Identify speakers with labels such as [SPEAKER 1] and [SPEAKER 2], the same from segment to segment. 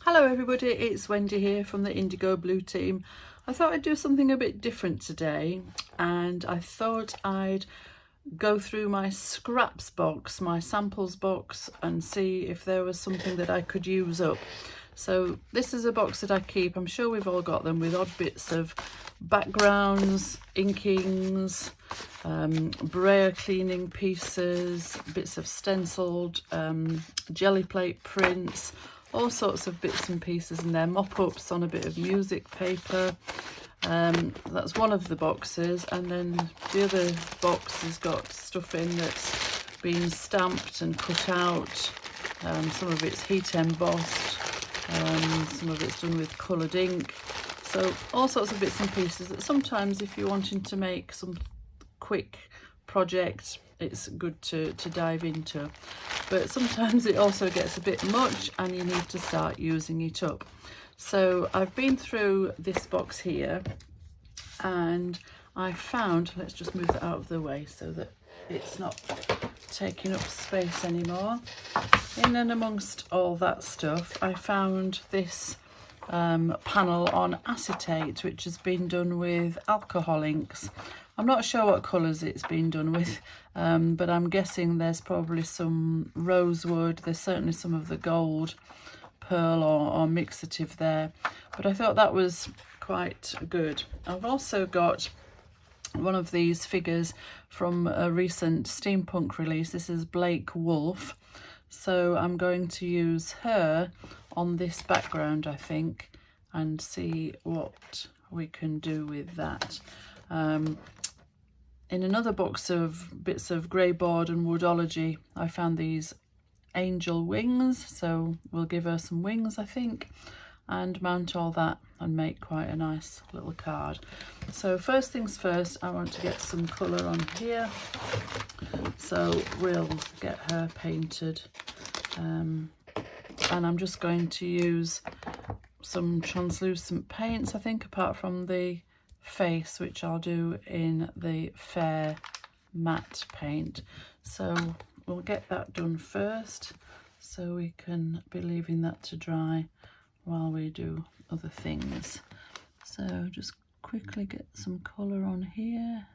[SPEAKER 1] Hello everybody, it's Wendy here from the Indigo Blue team. I thought I'd do something a bit different today, and I thought I'd go through my scraps box, my samples box, and see if there was something that I could use up. So this is a box that I keep, I'm sure we've all got them, with odd bits of backgrounds, inkings, braille cleaning pieces, bits of stenciled jelly plate prints, all sorts of bits and pieces in there, mop-ups on a bit of music paper. That's one of the boxes, and then the other box has got stuff in that's been stamped and cut out. Some of it's heat embossed, some of it's done with coloured ink. So all sorts of bits and pieces that sometimes, if you're wanting to make some quick project, it's good to dive into, but sometimes it also gets a bit much and you need to start using it up. So I've been through this box here and I found, let's just move that out of the way so that it's not taking up space anymore. In and amongst all that stuff, I found this panel on acetate, which has been done with alcohol inks. I'm not sure what colours it's been done with, but I'm guessing there's probably some rosewood, there's certainly some of the gold, pearl or mixative there, but I thought that was quite good. I've also got one of these figures from a recent steampunk release. This is Wolfe, so I'm going to use her on this background, I think, and see what we can do with that. In another box of bits of grey board and woodology, I found these angel wings, so we'll give her some wings, I think, and mount all that and make quite a nice little card. So first things first, I want to get some colour on here, so we'll get her painted, and I'm just going to use some translucent paints, I think, apart from the face, which I'll do in the fair matte paint. So we'll get that done first, so we can be leaving that to dry while we do other things. So just quickly get some colour on here.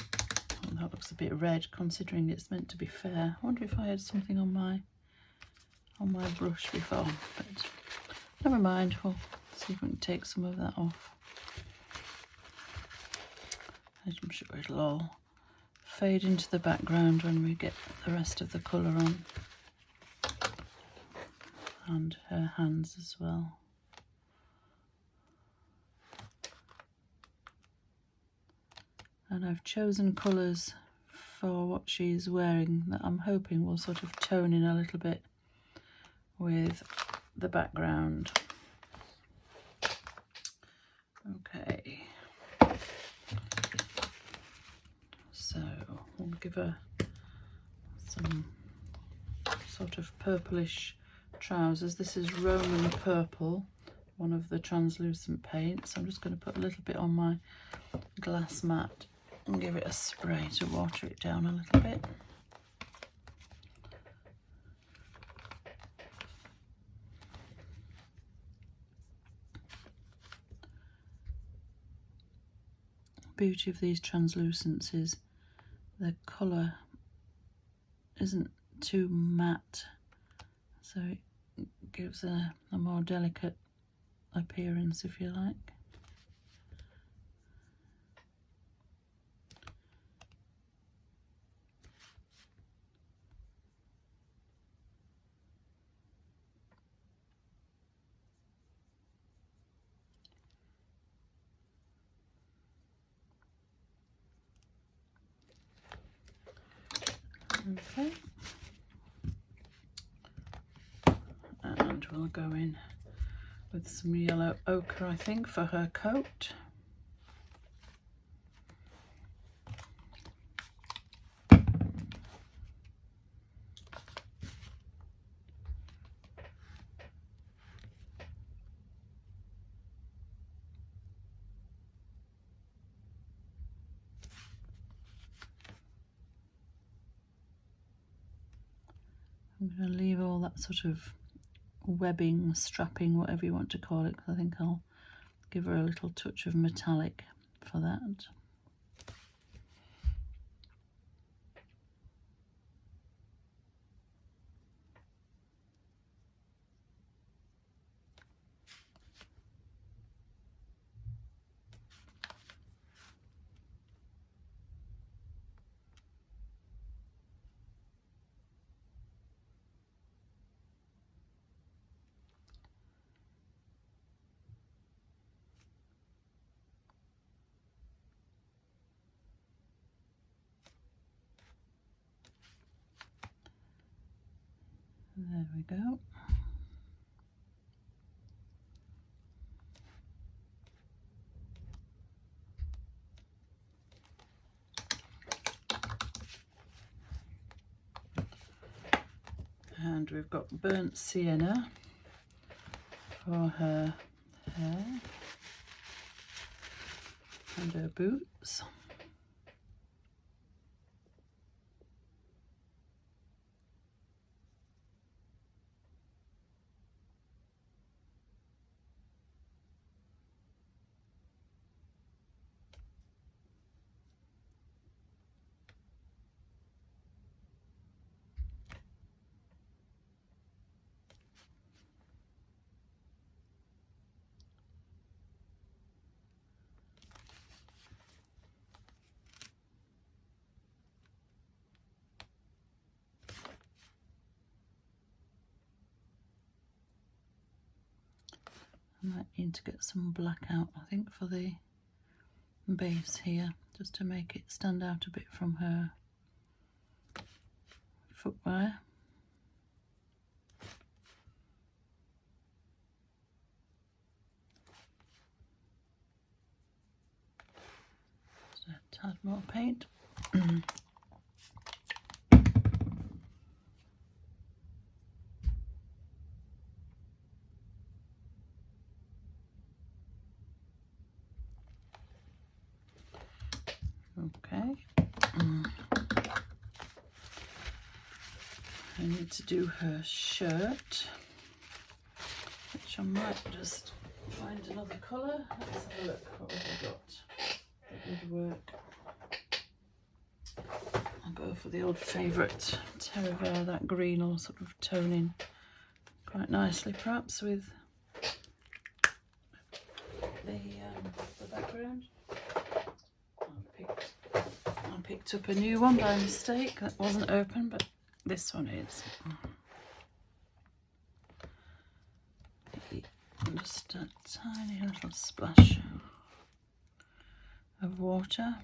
[SPEAKER 1] Oh, that looks a bit red considering it's meant to be fair. I wonder if I had something on my brush before, but never mind, we'll see if we can take some of that off. I'm sure it'll all fade into the background when we get the rest of the colour on, and her hands as well. And I've chosen colours for what she's wearing that I'm hoping will sort of tone in a little bit with the background. Okay, so we'll give her some sort of purplish trousers. This is Roman Purple, one of the translucent paints. I'm just going to put a little bit on my glass mat and give it a spray to water it down a little bit. Beauty of these translucents is the colour isn't too matte, so it gives a more delicate appearance, if you like. Okay, and we'll go in with some yellow ochre, I think, for her coat. I'm going to leave all that sort of webbing, strapping, whatever you want to call it, because I think I'll give her a little touch of metallic for that. There we go. And we've got burnt sienna for her hair and her boots. I might need to get some black out, I think, for the base here, just to make it stand out a bit from her footwear. Just a tad more paint. Okay. I need to do her shirt, which I might just find another colour. Let's have a look. What have we got that would work? I'll go for the old favourite terre vert. That green will sort of tone in quite nicely, perhaps with the background. I picked up a new one by mistake that wasn't open, but this one is. Just a tiny little splash of water.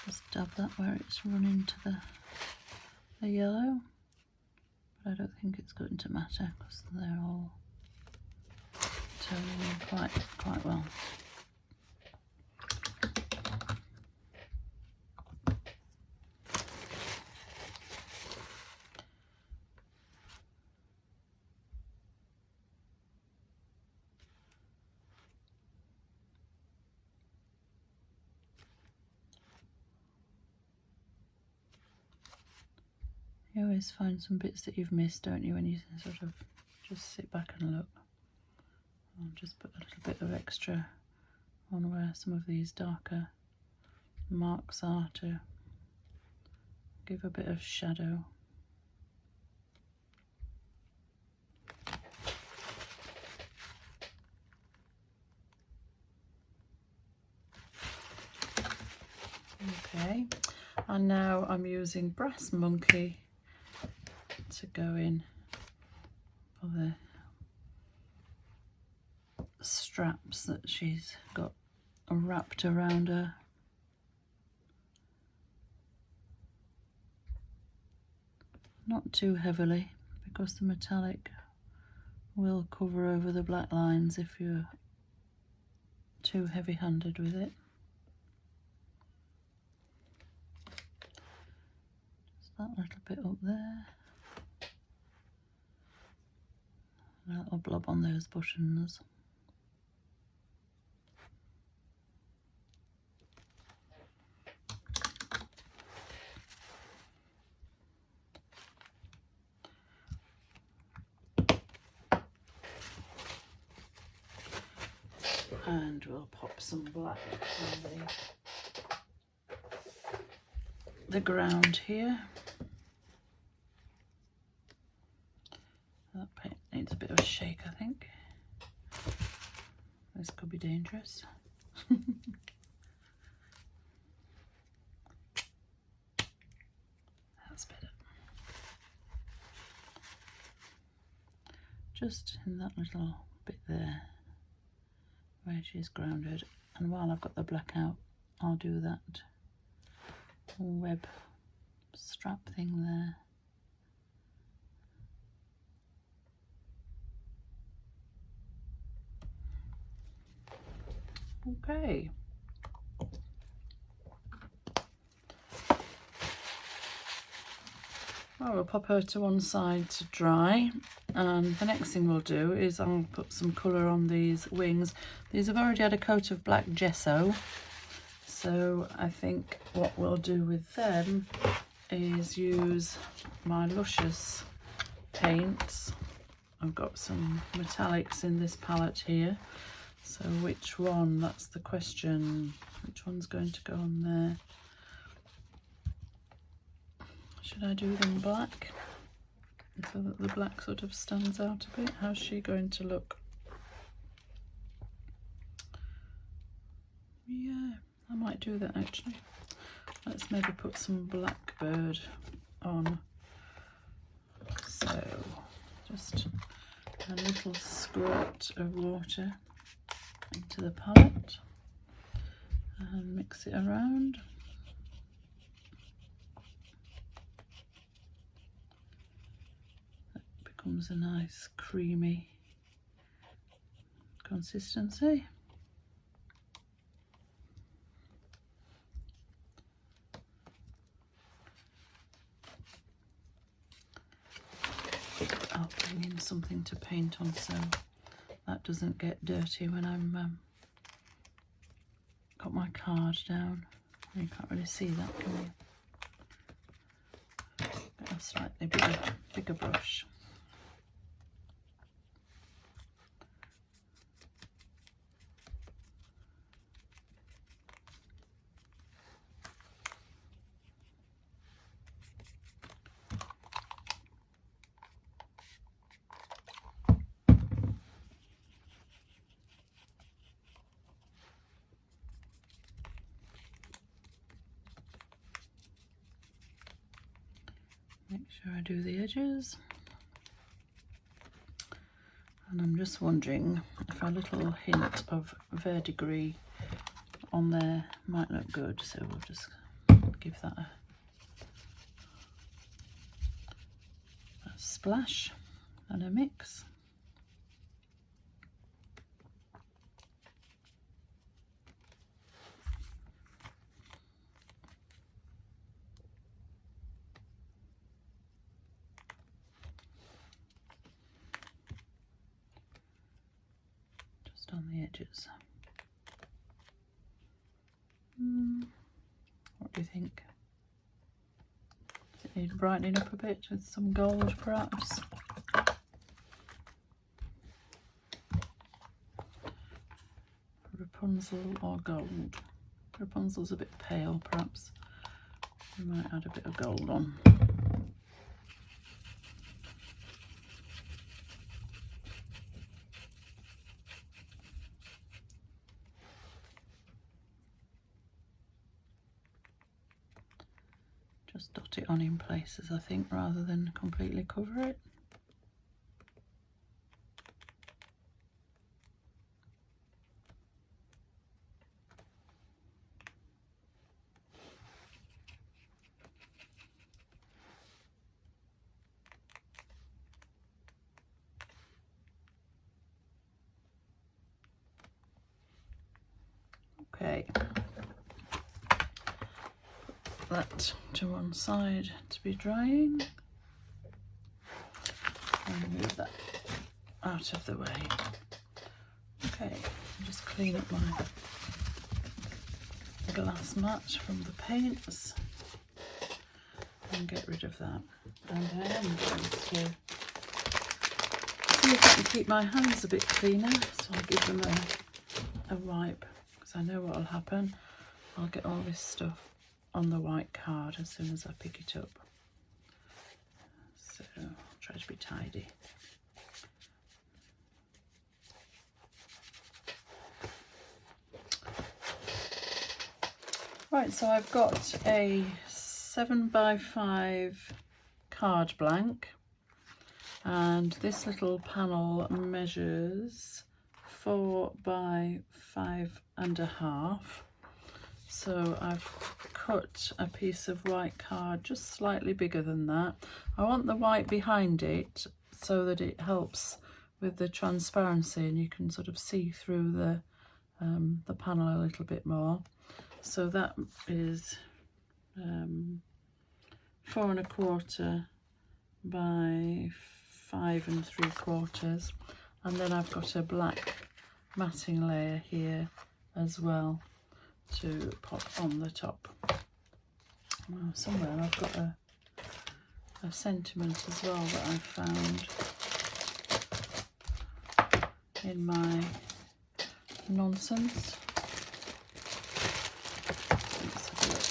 [SPEAKER 1] Just dab that where it's run into the yellow, but I don't think it's going to matter because they're all toning in quite well. You always find some bits that you've missed, don't you, when you sort of just sit back and look. I'll just put a little bit of extra on where some of these darker marks are to give a bit of shadow. Okay, and now I'm using Brass Monkey to go in for the straps that she's got wrapped around her. Not too heavily, because the metallic will cover over the black lines if you're too heavy-handed with it. that little bit up there. A little blob on those buttons. And we'll pop some black on the ground here. That paint needs a bit of a shake, I think. This could be dangerous. That's better. Just in that little bit there where she's grounded, and while I've got the black out, I'll do that web strap thing there. Okay. Well, we'll pop her to one side to dry, and the next thing we'll do is I'll put some colour on these wings. These have already had a coat of black gesso, so I think what we'll do with them is use my Luscious paints. I've got some metallics in this palette here, so which one, that's the question. Which one's going to go on there? Should I do them black so that the black sort of stands out a bit? How's she going to look? Yeah, I might do that actually. Let's maybe put some blackbird on. So just a little squirt of water into the palette and mix it around. Becomes a nice creamy consistency. I'll bring in something to paint on so that doesn't get dirty when I'm got my card down. You can't really see that, can you? Get a slightly bigger brush. Make sure I do the edges. And I'm just wondering if a little hint of verdigris on there might look good, so we'll just give that a splash and a mix. On the edges. What do you think? Does it need brightening up a bit with some gold perhaps? Rapunzel or gold? Rapunzel's a bit pale perhaps. We might add a bit of gold on. Just dot it on in places, I think, rather than completely cover it. Okay. that to one side to be drying and move that out of the way. Okay, just clean up my glass mat from the paints and get rid of that. And I am going to see if I can keep my hands a bit cleaner, so I'll give them a wipe, because I know what will happen. I'll get all this stuff on the white card as soon as I pick it up. So I'll try to be tidy. Right, so I've got a 7x5 card blank, and this little panel measures 4x5.5. So I've cut a piece of white card just slightly bigger than that. I want the white behind it so that it helps with the transparency and you can sort of see through the panel a little bit more. So that is 4¼ by 5 3/4, and then I've got a black matting layer here as well to pop on the top. Somewhere I've got a sentiment as well that I found in my nonsense. Let's have a look.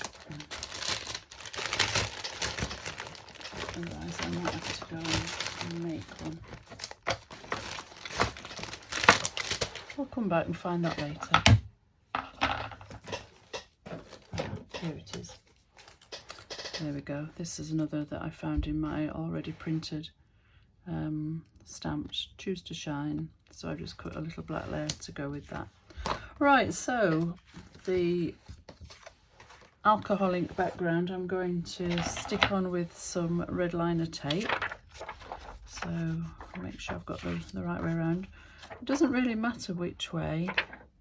[SPEAKER 1] Otherwise I might have to go and make one. I'll come back and find that later. Here it is. There we go. This is another that I found in my already printed stamped Choose to Shine. So I've just cut a little black layer to go with that. Right, so the alcohol ink background I'm going to stick on with some red liner tape. So I'll make sure I've got the right way around. It doesn't really matter which way,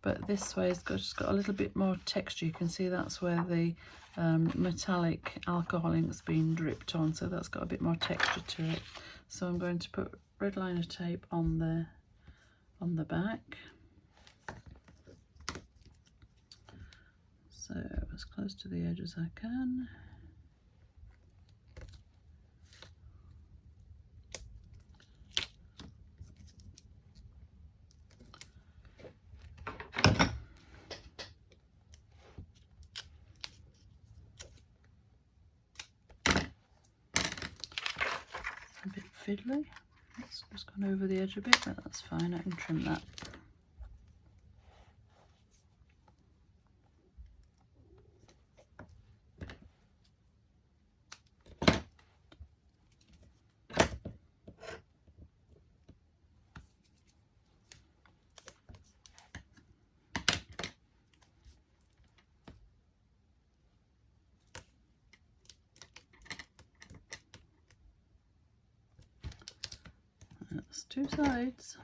[SPEAKER 1] but this way it's just got a little bit more texture. You can see that's where the metallic alcohol ink's been dripped on, so that's got a bit more texture to it. So I'm going to put red liner tape on the back, so as close to the edge as I can. A bit fiddly. It's just gone over the edge a bit, but that's fine, I can trim that. That's two sides.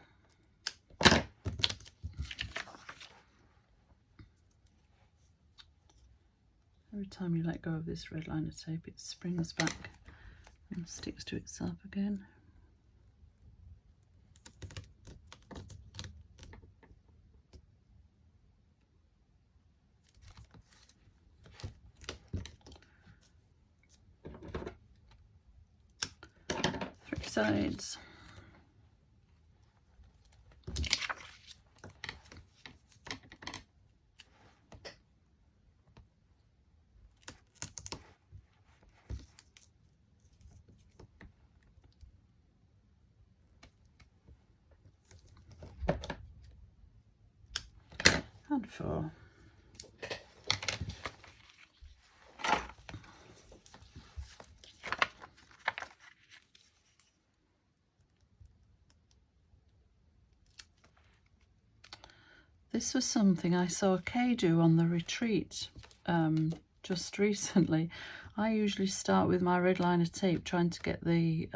[SPEAKER 1] Every time you let go of this red liner tape, it springs back and sticks to itself again. Three sides. And 4. This was something I saw Kay do on the retreat just recently. I usually start with my red liner tape trying to get the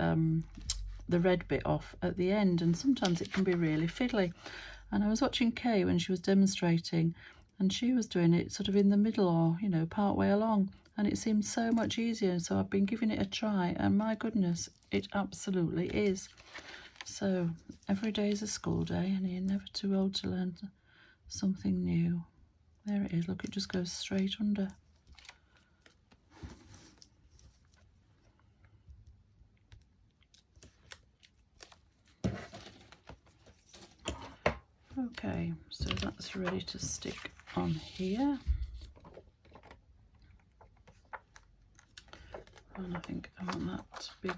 [SPEAKER 1] red bit off at the end, and sometimes it can be really fiddly. And I was watching Kay when she was demonstrating, and she was doing it sort of in the middle, or, you know, part way along. and it seems so much easier, so I've been giving it a try, and my goodness, it absolutely is. So every day is a school day, and you're never too old to learn something new. There it is, look, it just goes straight under. Okay, so that's ready to stick on here. And I think I want that big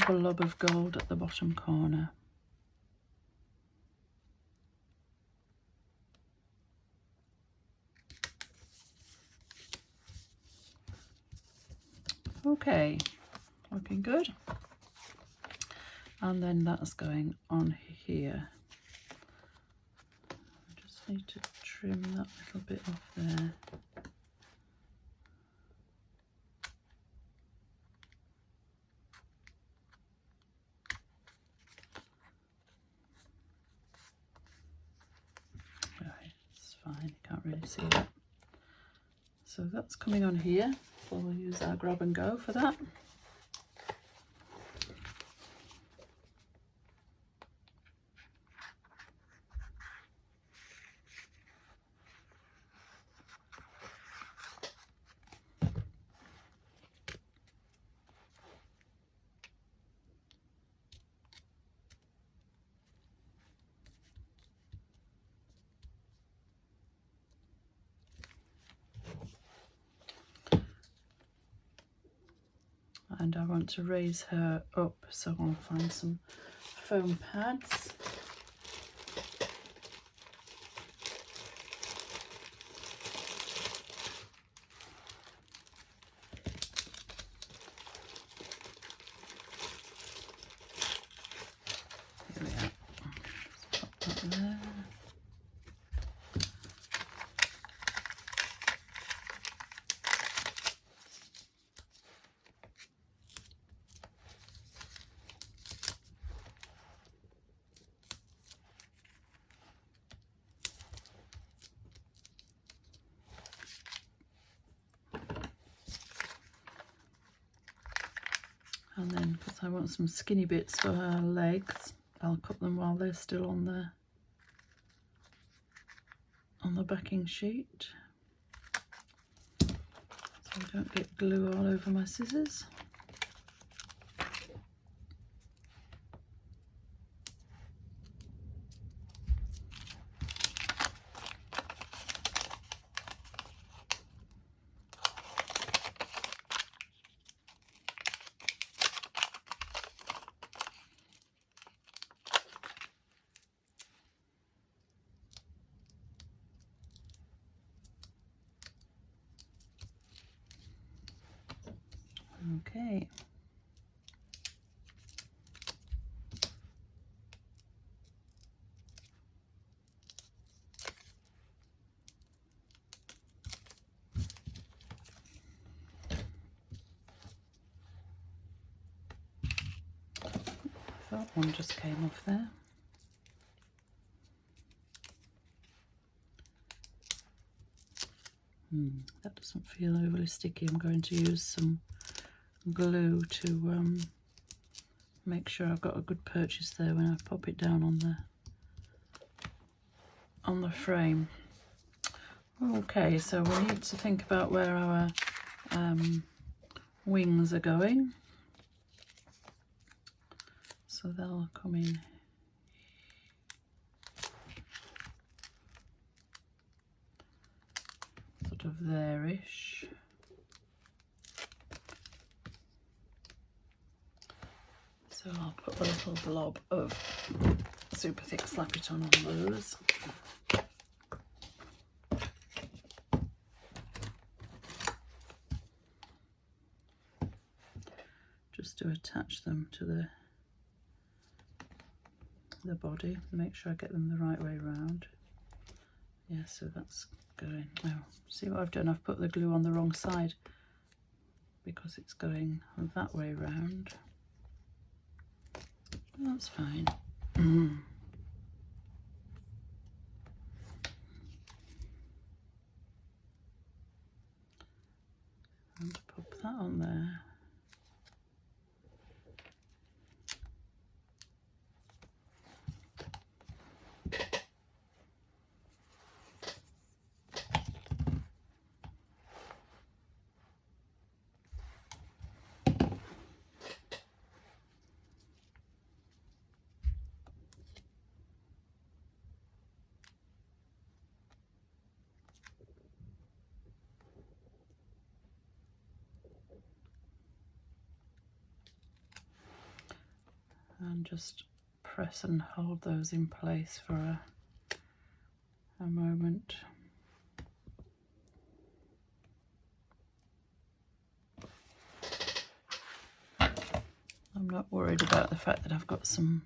[SPEAKER 1] blob of gold at the bottom corner. Okay, looking good. And then that's going on here. I just need to trim that little bit off there. Right, it's fine, you can't really see that. So that's coming on here, so we'll use our grab and go for that. And I want to raise her up, so I'll find some foam pads. Here we are. Just pop that there. And then, because I want some skinny bits for her legs, I'll cut them while they're still on the backing sheet, so I don't get glue all over my scissors. Okay. That one just came off there. That doesn't feel overly sticky. I'm going to use some glue to make sure I've got a good purchase there when I pop it down on the frame. Okay, so we need to think about where our wings are going. So they'll come in sort of there-ish. So I'll put a little blob of super thick Slap-It-On on those. Just to attach them to the body, make sure I get them the right way round. Yeah, so that's going. Now, see what I've done? I've put the glue on the wrong side because it's going that way round. That's fine. that on there. And just press and hold those in place for a moment. I'm not worried about the fact that I've got some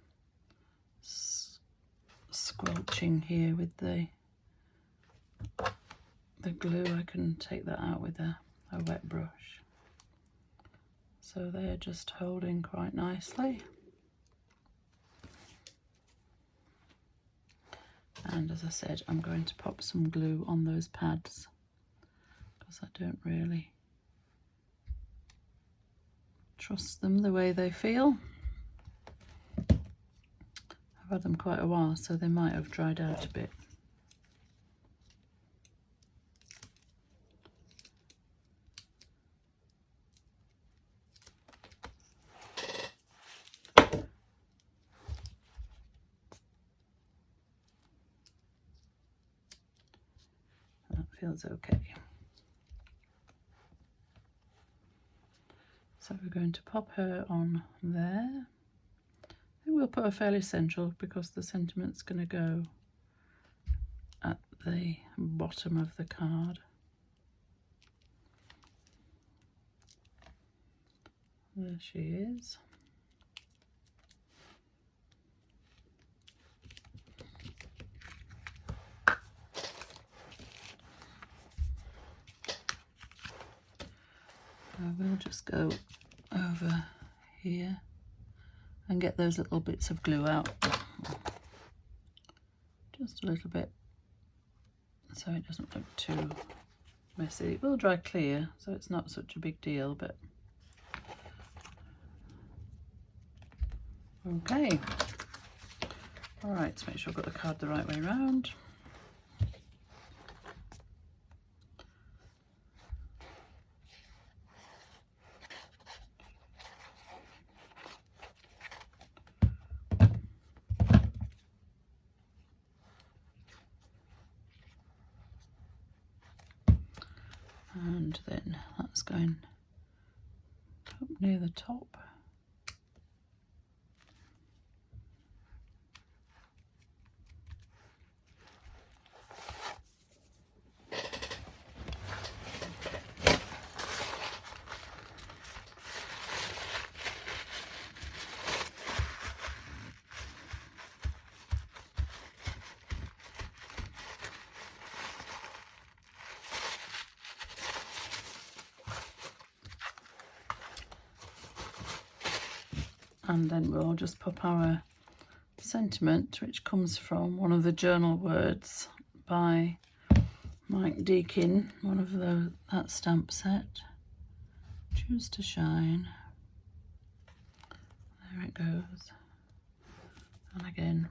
[SPEAKER 1] squelching here with the glue. I can take that out with a wet brush. So they're just holding quite nicely. And as I said, I'm going to pop some glue on those pads because I don't really trust them the way they feel. I've had them quite a while, so they might have dried out a bit. Feels okay. So we're going to pop her on there. And we'll put her fairly central because the sentiment's going to go at the bottom of the card. There she is. I will just go over here and get those little bits of glue out. Just a little bit, so it doesn't look too messy. It will dry clear, so it's not such a big deal, but okay. All right, to make sure I've got the card the right way around. And then that's going up near the top. And then we'll just pop our sentiment, which comes from one of the journal words by Mike Deakin, one of that stamp set. Choose to shine. There it goes. And again,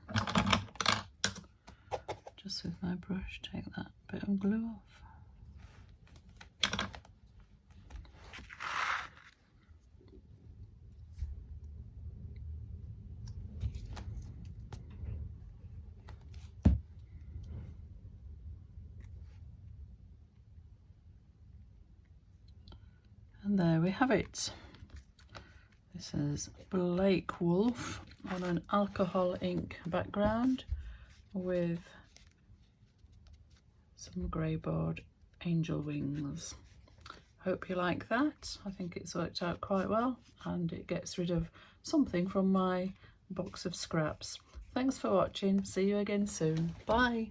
[SPEAKER 1] just with my brush, take that bit of glue off. And there we have it. This is Wolfe on an alcohol ink background with some grey board angel wings. Hope you like that. I think it's worked out quite well and it gets rid of something from my box of scraps. Thanks for watching. See you again soon. Bye.